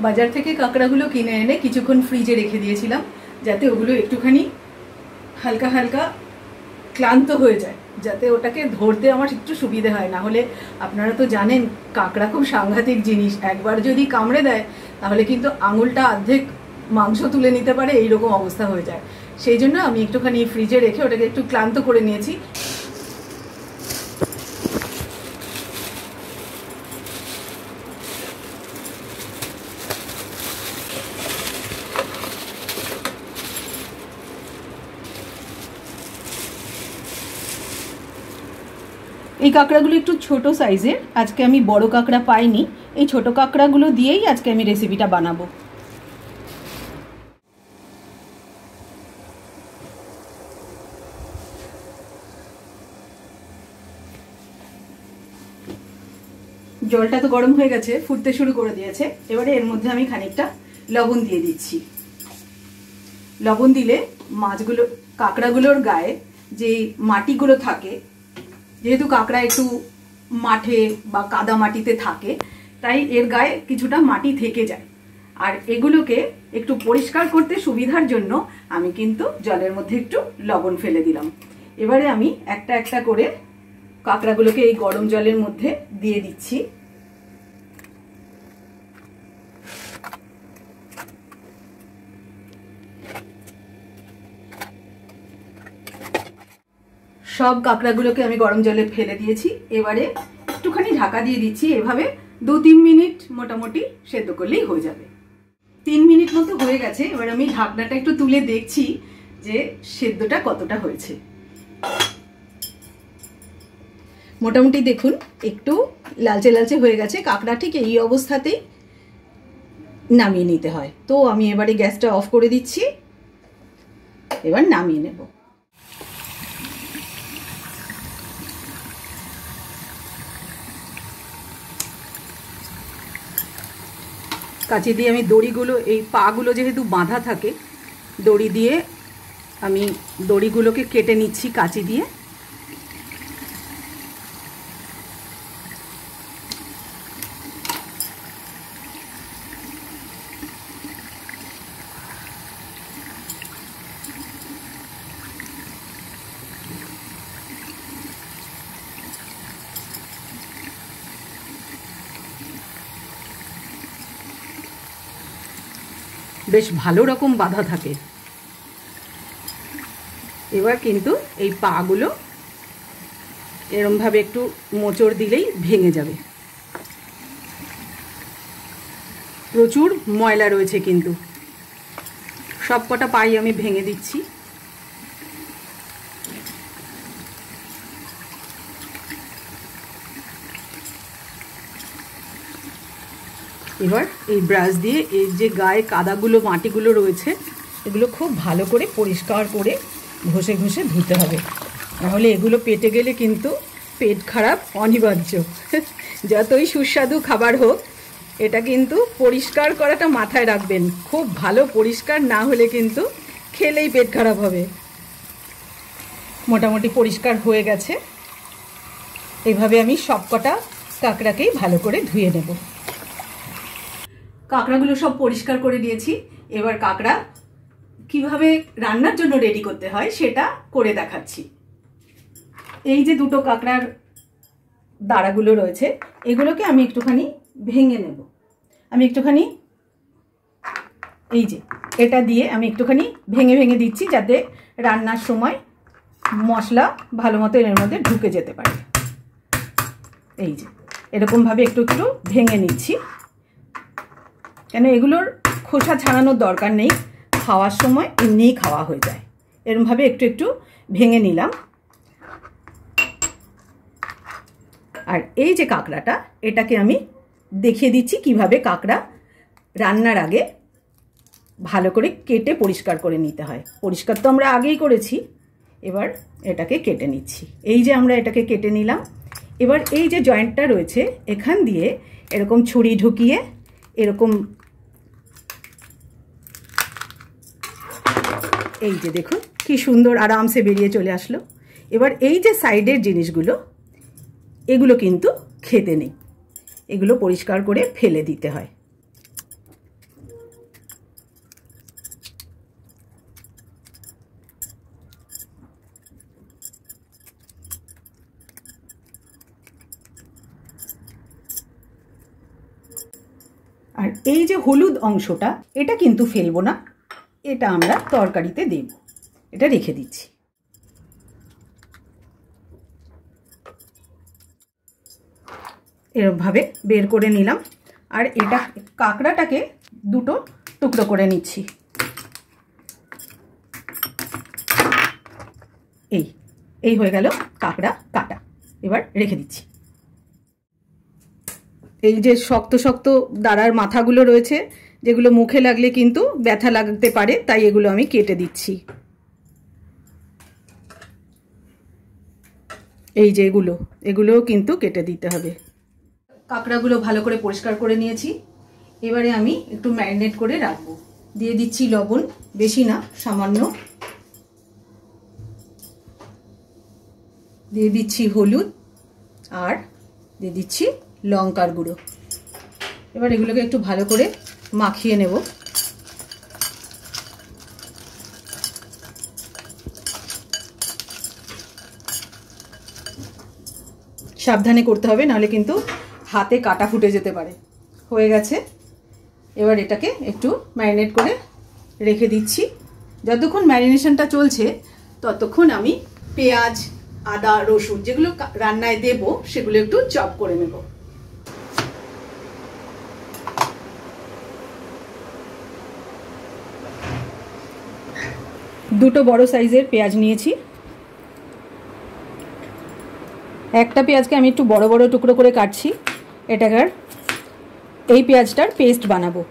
বাজার থেকে কাঁকড়াগুলো কিনে এনে কিছুক্ষণ ফ্রিজে রেখে দিয়েছিলাম, যাতে ওগুলো একটুখানি হালকা হালকা ক্লান্ত হয়ে যায়, যাতে ওটাকে ধরতে আমার একটু সুবিধে হয়। না হলে আপনারা তো জানেন কাঁকড়া খুব সাংঘাতিক জিনিস, একবার যদি কামড়ে দেয় তাহলে কিন্তু আঙুলটা অর্ধেক মাংস তুলে নিতে পারে, এইরকম অবস্থা হয়ে যায়। সেই জন্য আমি একটুখানি ফ্রিজে রেখে ওটাকে একটু ক্লান্ত করে নিয়েছি। এই কাঁকড়াগুলো একটু ছোট সাইজের, আজকে আমি বড় কাঁকড়া পাইনি, এই ছোট কাঁকড়াগুলো দিয়েই আজকে আমি রেসিপিটা বানাবো। জলটা তো গরম হয়ে গেছে, ফুটতে শুরু করে দিয়েছে। এবারে এর মধ্যে আমি খানিকটা লবণ দিয়ে দিচ্ছি। লবণ দিলে মাছগুলো, কাঁকড়াগুলোর গায়ে যে মাটিগুলো থাকে, যেহেতু কাঁকড়া একটু মাঠে বা কাদা মাটিতে থাকে, তাই এর গায়ে কিছুটা মাটি থেকে যায়। আর এগুলোকে একটু পরিষ্কার করতে সুবিধার জন্য আমি কিন্তু জলের মধ্যে একটু লবণ ফেলে দিলাম। এবারে আমি একটা একটা করে কাঁকড়াগুলোকে এই গরম জলের মধ্যে দিয়ে দিচ্ছি। সব কাঁকড়াগুলোকে আমি গরম জলে ফেলে দিয়েছি। এবারে একটুখানি ঢাকা দিয়ে দিচ্ছি। এভাবে 2-3 মিনিট মোটামুটি সেদ্ধ করলেই হয়ে যাবে। 3 মিনিট মতো হয়ে গেছে। এবার আমি ঢাকনাটা একটু তুলে দেখছি যে সেদ্ধটা কতটা হয়েছে। মোটামুটি দেখুন একটু লালচে লালচে হয়ে গেছে। কাঁকড়া ঠিক এই অবস্থাতেই নামিয়ে নিতে হয়। তো আমি এবারে গ্যাসটা অফ করে দিচ্ছি, এবার নামিয়ে নেব। কাঁচি দিয়ে আমি দড়িগুলো, এই পাগুলো যেহেতু বাঁধা থাকে, দড়ি দিয়ে আমি দড়িগুলোকে কেটে নিচ্ছি কাঁচি দিয়ে। বেশ ভালো রকম বাঁধা থাকে। এবার কিন্তু এই পাগুলো এরমভাবে একটু মোচড় দিলেই ভেঙে যাবে। প্রচুর ময়লা রয়েছে কিন্তু। সব কটা পাই আমি ভেঙে দিচ্ছি। এবার এই ব্রাশ দিয়ে এই যে গায়ে কাদাগুলো, মাটিগুলো রয়েছে, এগুলো খুব ভালো করে পরিষ্কার করে ঘষে ঘষে ধুতে হবে। নাহলে এগুলো পেটে গেলে কিন্তু পেট খারাপ অনিবার্য। যতই সুস্বাদু খাবার হোক, এটা কিন্তু পরিষ্কার করাটা মাথায় রাখবেন। খুব ভালো পরিষ্কার না হলে কিন্তু খেলেই পেট খারাপ হবে। মোটামুটি পরিষ্কার হয়ে গেছে। এইভাবে আমি সবকটা কাঁকড়াকেই ভালো করে ধুয়ে নেব। কাঁকড়াগুলো সব পরিষ্কার করে দিয়েছি। এবার কাঁকড়া কিভাবে রান্নার জন্য রেডি করতে হয় সেটা করে দেখাচ্ছি। এই যে দুটো কাঁকড়ার দাঁড়াগুলো রয়েছে, এগুলোকে আমি একটুখানি ভেঙে নেব। আমি একটুখানি এই যে এটা দিয়ে আমি একটুখানি ভেঙে ভেঙে দিচ্ছি, যাতে রান্নার সময় মশলা ভালো মতো এর মধ্যে ঢুকে যেতে পারে। এই যে এরকমভাবে একটু একটু ভেঙে নিচ্ছি, কেন এগুলোর খোসা ছাড়ানোর দরকার নেই, খাওয়ার সময় এমনিই খাওয়া হয়ে যায়। এরকমভাবে একটু একটু ভেঙে নিলাম। আর এই যে কাঁকড়াটা, এটাকে আমি দেখিয়ে দিচ্ছি কিভাবে কাঁকড়া রান্নার আগে ভালো করে কেটে পরিষ্কার করে নিতে হয়। পরিষ্কার তো আমরা আগেই করেছি, এবার এটাকে কেটে নিচ্ছি। এই যে আমরা এটাকে কেটে নিলাম। এবার এই যে জয়েন্টটা রয়েছে, এখান দিয়ে এরকম ছুরি ঢুকিয়ে এরকম, এই যে দেখুন কি সুন্দর আরামসে বেরিয়ে চলে আসলো। এবার এই যে সাইডের জিনিসগুলো, এগুলো কিন্তু খেতে নেই, এগুলো পরিষ্কার করে ফেলে দিতে হয়। আর এই যে হলুদ অংশটা, এটা কিন্তু ফেলবো না, এটা আমরা তরকারিতে দেব। এটা রেখে দিচ্ছি। এরকমভাবে বের করে নিলাম। আর এটা কাঁকড়াটাকে দুটো টুকরো করে নিচ্ছি। এই হয়ে গেল কাঁকড়া কাটা। এবার রেখে দিচ্ছি। এই যে শক্ত শক্ত দাঁড়ার মাথাগুলো রয়েছে, যেগুলো মুখে লাগলে কিন্তু ব্যথা লাগতে পারে, তাই এগুলো আমি কেটে দিচ্ছি। এই যে এগুলোও কিন্তু কেটে দিতে হবে। কাঁকড়াগুলো ভালো করে পরিষ্কার করে নিয়েছি। এবারে আমি একটু ম্যারিনেট করে রাখবো। দিয়ে দিচ্ছি লবণ, বেশি না, সামান্য। দিয়ে দিচ্ছি হলুদ, আর দিয়ে দিচ্ছি লঙ্কার গুঁড়ো। এবার এগুলোকে একটু ভালো করে মাখিয়ে নেব। সাবধানে করতে হবে, নাহলে কিন্তু হাতে কাটা ফুটে যেতে পারে। হয়ে গেছে। এবার এটাকে একটু ম্যারিনেট করে রেখে দিচ্ছি। যতক্ষণ ম্যারিনেশনটা চলছে ততক্ষণ আমি পেঁয়াজ, আদা, রসুন যেগুলো রান্নায় দেব সেগুলো একটু চপ করে নেব। দুটো বড় সাইজের পেঁয়াজ নিয়েছি। একটা পেঁয়াজকে আমি একটু বড় বড় টুকরো করে কাটছি। এটাকার এই পেঁয়াজটার পেস্ট বানাবো।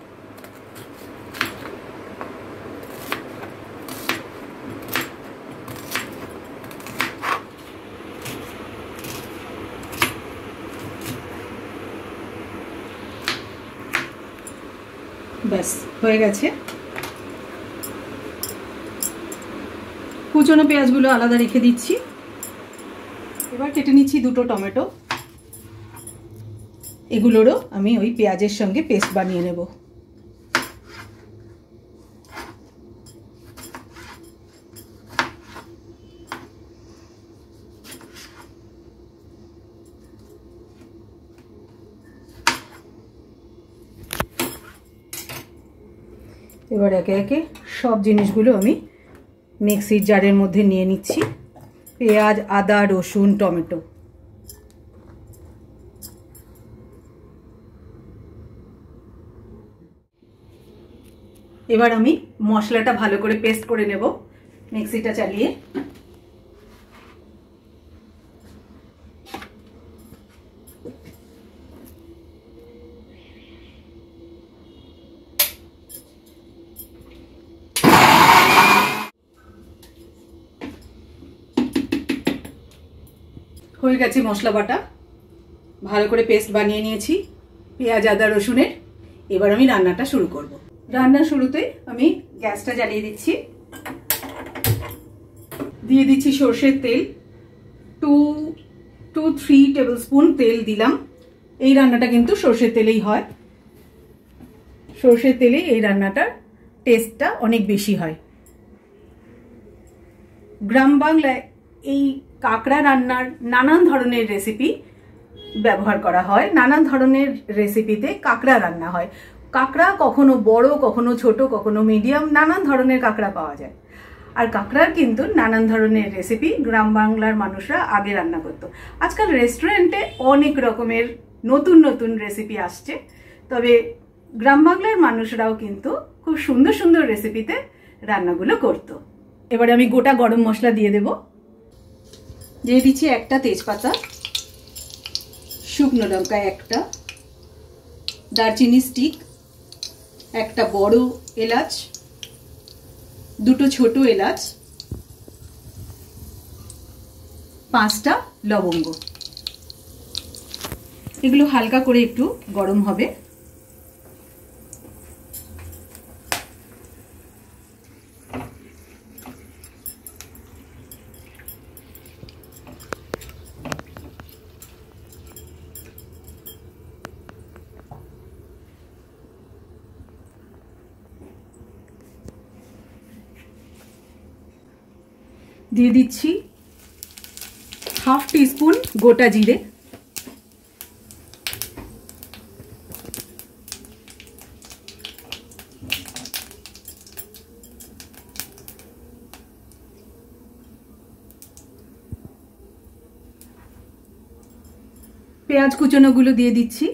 ব্যাস হয়ে গেছে। কুচনো পেঁয়াজগুলো আলাদা রেখে দিচ্ছি। এবার কেটে নিচ্ছি দুটো টমেটো। এগুলোরও আমি ওই পেঁয়াজের সঙ্গে পেস্ট বানিয়ে নেব। এবার একে একে সব জিনিসগুলো আমি মিক্সির জারের মধ্যে নিয়ে নিচ্ছি। পেঁয়াজ, আদা, রসুন, টমেটো। এবার আমি মশলাটা ভালো করে পেস্ট করে নেব মিক্সিটা চালিয়ে। হয়ে গেছে মশলা বাটা, ভালো করে পেস্ট বানিয়ে নিয়েছি পেঁয়াজ, আদা, রসুনের। এবার আমি রান্নাটা শুরু করব। রান্নার শুরুতে আমি গ্যাসটা জ্বালিয়ে দিচ্ছি। দিয়ে দিচ্ছি সর্ষের তেল। 2-3 টেবিল স্পুন তেল দিলাম। এই রান্নাটা কিন্তু সর্ষের তেলেই হয়। সর্ষের তেলেই এই রান্নাটার টেস্টটা অনেক বেশি হয়। গ্রাম বাংলায় এই কাঁকড়া রান্নার নানান ধরনের রেসিপি ব্যবহার করা হয়। নানান ধরনের রেসিপিতে কাঁকড়া রান্না হয়। কাঁকড়া কখনো বড়, কখনো ছোট, কখনো মিডিয়াম, নানান ধরনের কাঁকড়া পাওয়া যায়। আর কাঁকড়ার কিন্তু নানান ধরনের রেসিপি গ্রাম বাংলার মানুষরা আগে রান্না করতো। আজকাল রেস্টুরেন্টে অনেক রকমের নতুন নতুন রেসিপি আসছে, তবে গ্রাম বাংলার মানুষরাও কিন্তু খুব সুন্দর সুন্দর রেসিপিতে রান্নাগুলো করতো। এবারে আমি গোটা গরম মশলা দিয়ে দেব। দিয়ে দিচ্ছি একটা তেজপাতা, শুকনো লঙ্কা একটা, দারচিনি স্টিক, একটা বড় এলাচ, দুটো ছোট এলাচ, 5টা লবঙ্গ। এগুলো হালকা করে একটু গরম হবে। দিয়ে দিচ্ছি 1/2 টিস্পুন গোটা জিরে, পেঁয়াজ কুচনোগুলো দিয়ে দিচ্ছি।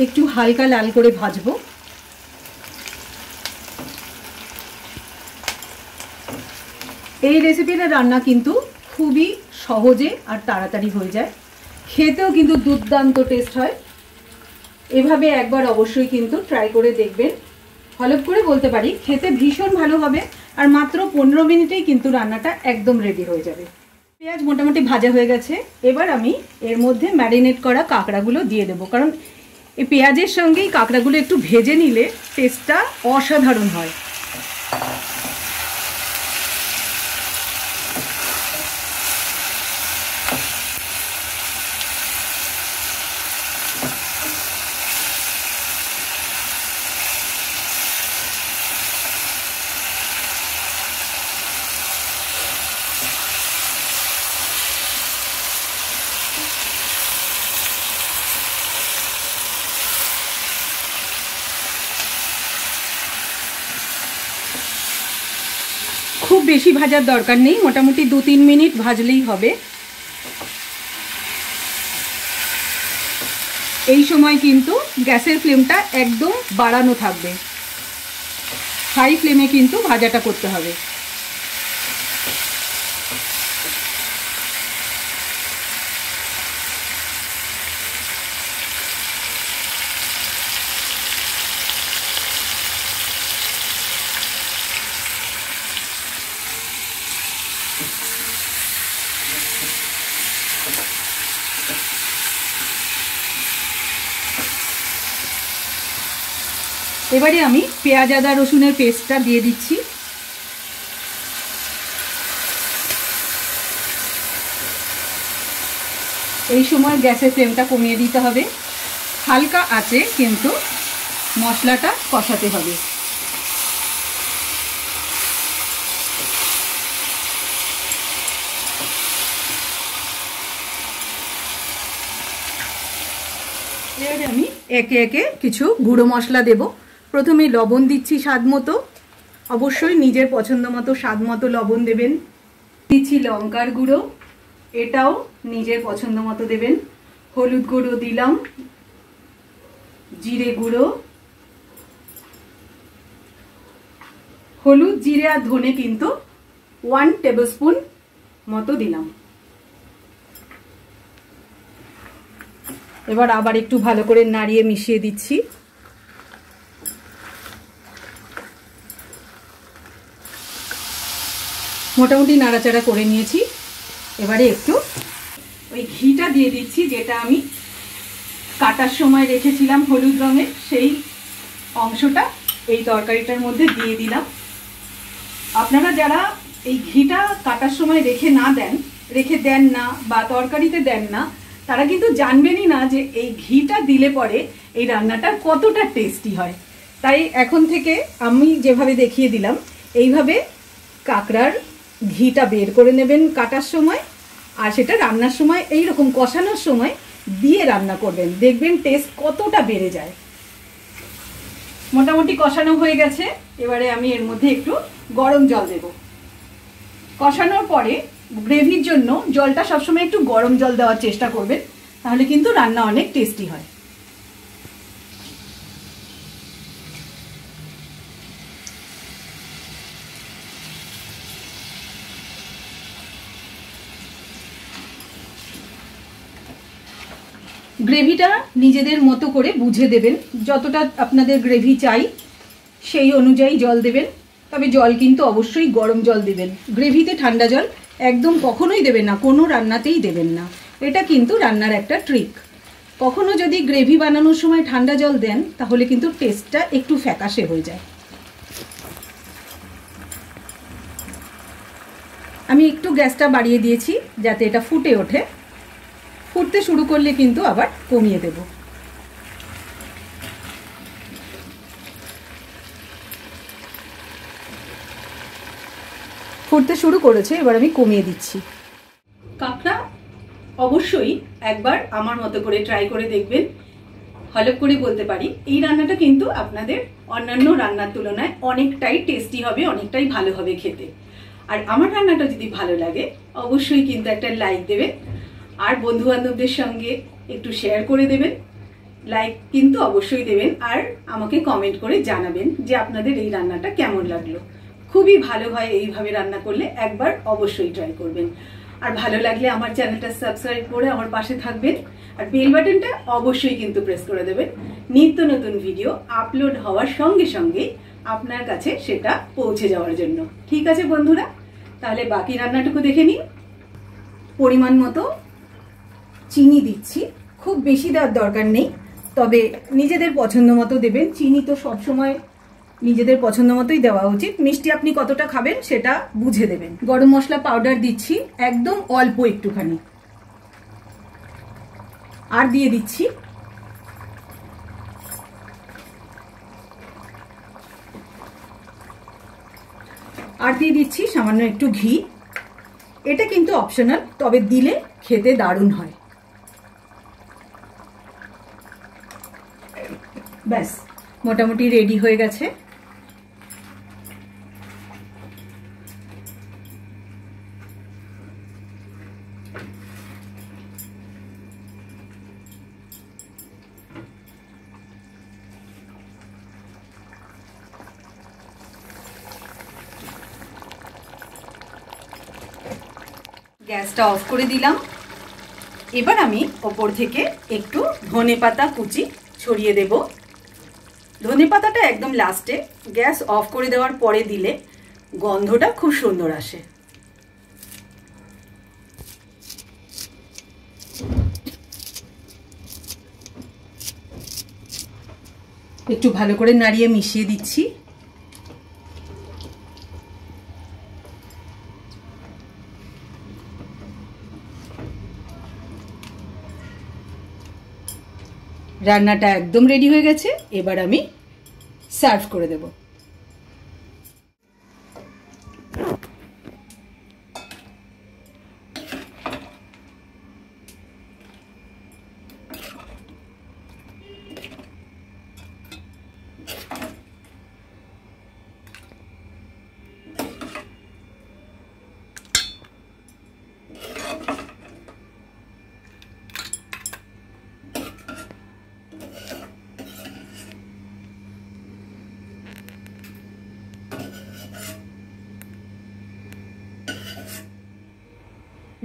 একটু হালকা লাল করে ভাজবো। এই রেসিপিটা রান্না কিন্তু খুবই সহজে আর তাড়াতাড়ি হয়ে যায়, খেতেও কিন্তু দুর্দান্ত টেস্ট হয়। এভাবে একবার অবশ্যই কিন্তু ট্রাই করে দেখবেন। হলফ করে বলতে পারি খেতে ভীষণ ভালো হবে, আর মাত্র 15 মিনিটেই কিন্তু রান্নাটা একদম রেডি হয়ে যাবে। পেঁয়াজ মোটামুটি ভাজা হয়ে গেছে, এবার আমি এর মধ্যে ম্যারিনেট করা কাঁকড়াগুলো দিয়ে দেবো, কারণ এই পেঁয়াজের সঙ্গেই কাঁকড়াগুলো একটু ভেজে নিলে টেস্টটা অসাধারণ হয়। খুব বেশি ভাজার দরকার নেই, মোটামুটি 2-3 মিনিট ভাজলেই হবে। এই সময় কিন্তু গ্যাসের ফ্লেমটা একদম বাড়ানো থাকবে, হাই ফ্লেমে কিন্তু ভাজাটা করতে হবে। এবারে আমি পেঁয়াজ আদা রসুনের পেস্টটা দিয়ে দিচ্ছি। এই সময় গ্যাসের ফ্লেমটা কমিয়ে দিতে হবে, হালকা আঁচে কিন্তু মশলাটা কষাতে হবে। এবারে আমি একে একে কিছু গুঁড়ো মশলা দেব। প্রথমে লবণ দিচ্ছি স্বাদ মতো, অবশ্যই নিজের পছন্দ মতো স্বাদ মতো লবণ দেবেন। দিচ্ছি লঙ্কার গুঁড়ো, এটাও নিজের পছন্দ মতো দেবেন। হলুদ গুঁড়ো দিলাম, জিরে গুঁড়ো, হলুদ জিরে আর ধনে কিন্তু 1 টেবিলস্পুন মতো দিলাম। এবার আবার একটু ভালো করে নাড়িয়ে মিশিয়ে দিচ্ছি। মোটামুটি নাড়াচাড়া করে নিয়েছি। এবারে একটু ওই ঘিটা দিয়ে দিচ্ছি, যেটা আমি কাটার সময় রেখেছিলাম হলুদ রঙের, সেই অংশটা এই তরকারিটার মধ্যে দিয়ে দিলাম। আপনারা যারা এই ঘিটা কাটার সময় রেখে দেন না বা তরকারিতে দেন না, তারা কিন্তু জানবেনই না যে এই ঘিটা দিলে পরে এই রান্নাটা কতটা টেস্টি হয়। তাই এখন থেকে আমি যেভাবে দেখিয়ে দিলাম, এইভাবে কাঁকড়ার ঘিটা বের করে নেবেন কাটার সময়, আর সেটা রান্নার সময় এইরকম কষানোর সময় দিয়ে রান্না করবেন, দেখবেন টেস্ট কতটা বেড়ে যায়। মোটামুটি কষানো হয়ে গেছে, এবারে আমি এর মধ্যে একটু গরম জল দেব। কষানোর পরে গ্রেভির জন্য জলটা সবসময় একটু গরম জল দেওয়ার চেষ্টা করবেন, তাহলে কিন্তু রান্না অনেক টেস্টি হয়। গ্রেভিটা নিজেদের মতো করে বুঝে দেবেন, যতটা আপনাদের গ্রেভি চাই সেই অনুযায়ী জল দেবেন। তবে জল কিন্তু অবশ্যই গরম জল দেবেন, গ্রেভিতে ঠান্ডা জল একদম কখনোই দেবেন না, কোনো রান্নাতেই দেবেন না। এটা কিন্তু রান্নার একটা ট্রিক। কখনো যদি গ্রেভি বানানোর সময় ঠান্ডা জল দেন, তাহলে কিন্তু টেস্টটা একটু ফ্যাকাশে হয়ে যায়। আমি একটু গ্যাসটা বাড়িয়ে দিয়েছি যাতে এটা ফুটে ওঠে। ফুটতে শুরু করলে কিন্তু আবার কমিয়ে দেব। ফুটতে শুরু করেছে, এবার আমি কমিয়ে দিচ্ছি। কাঁকড়া অবশ্যই একবার আমার মতো করে ট্রাই করে দেখবেন। হলফ করে বলতে পারি এই রান্নাটা কিন্তু আপনাদের অন্যান্য রান্নার তুলনায় অনেকটাই টেস্টি হবে, অনেকটাই ভালো হবে খেতে। আর আমার রান্নাটা যদি ভালো লাগে অবশ্যই কিন্তু একটা লাইক দেবেন, আর বন্ধু বান্ধবদের সঙ্গে একটু শেয়ার করে দেবেন। লাইক কিন্তু অবশ্যই দেবেন, আর আমাকে কমেন্ট করে জানাবেন যে আপনাদের এই রান্নাটা কেমন লাগলো। খুবই ভালো হয় এইভাবে রান্না করলে, একবার অবশ্যই ট্রাই করবেন। আর ভালো লাগলে আমার চ্যানেলটা সাবস্ক্রাইব করে আমার পাশে থাকবেন, আর বেল বাটনটা অবশ্যই কিন্তু প্রেস করে দেবেন। নিত্য নতুন ভিডিও আপলোড হওয়ার সঙ্গে সঙ্গে আপনার কাছে সেটা পৌঁছে যাওয়ার জন্য। ঠিক আছে বন্ধুরা, তাহলে বাকি রান্নাটুকু দেখে নিন। পরিমাণ মতো চিনি দিচ্ছি, খুব বেশি দেওয়ার দরকার নেই, তবে নিজেদের পছন্দ মতো দেবেন। চিনি তো সবসময় নিজেদের পছন্দ মতোই দেওয়া উচিত, মিষ্টি আপনি কতটা খাবেন সেটা বুঝে দেবেন। গরম মশলা পাউডার দিচ্ছি একদম অল্প একটুখানি, আর দিয়ে দিচ্ছি সামান্য একটু ঘি। এটা কিন্তু অপশনাল, তবে দিলে খেতে দারুণ হয়। ব্যাস মোটামুটি রেডি হয়ে গেছে। গ্যাসটা অফ করে দিলাম। এবার আমি ওপর থেকে একটু ধনেপাতা কুচি ছড়িয়ে দেব। ধনেপাতাটা একদম লাস্টে, গ্যাস অফ করে দেওয়ার পরে দিলে গন্ধটা খুব সুন্দর আসে। একটু ভালো করে নাড়িয়ে মিশিয়ে দিচ্ছি। রান্নাটা একদম রেডি হয়ে গেছে, এবার আমি সার্ভ করে দেব।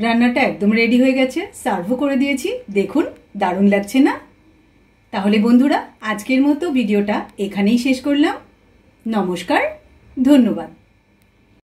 রান্নাটা একদম রেডি হয়ে গেছে, সার্ভও করে দিয়েছি। দেখুন দারুণ লাগছে না? তাহলে বন্ধুরা আজকের মতো ভিডিওটা এখানেই শেষ করলাম। নমস্কার, ধন্যবাদ।